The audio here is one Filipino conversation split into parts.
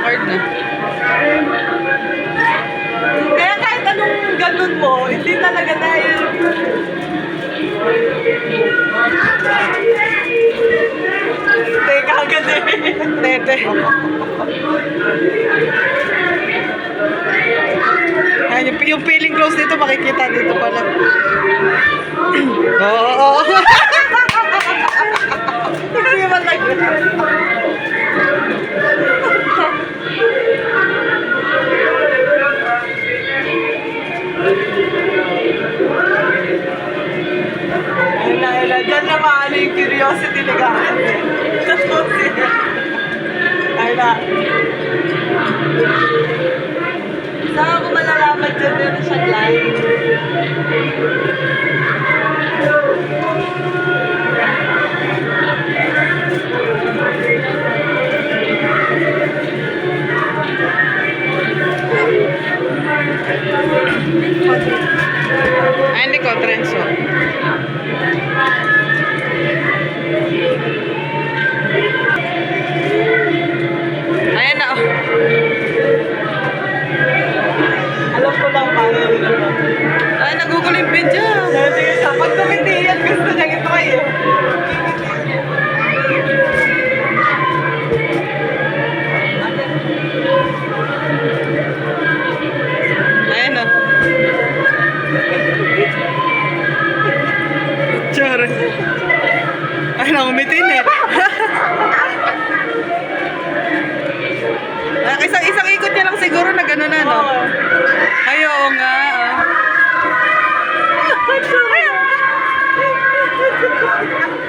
card na. Kaya kahit anong ganun mo, hindi talaga dahil... Teka, agad eh. Tete. Ayan, yung feeling close dito, makikita dito pala. Oo. Hindi man lang. Ayun. Diyan na maano yung curiosity ni Gahan. Ayun na. Saan ko malalaman dyan meron siyang line? Ay, hindi ko, Trenso. Ayan na, oh. Alam ko lang paano rin ako. Ay, nagugulo yung video. Sige siya, pag tumindi yan, gusto niya itry eh. Ayan, oh. Char. Ay, nangumitin eh. Isang ikot niya lang siguro na gano'n na, no? Ay, oo nga.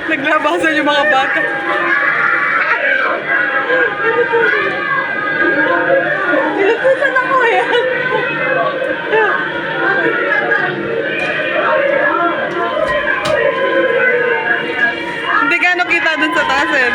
Naglabasan yung mga bata. Nilapusan ako eh. Hindi gano'n kita dun sa taas eh.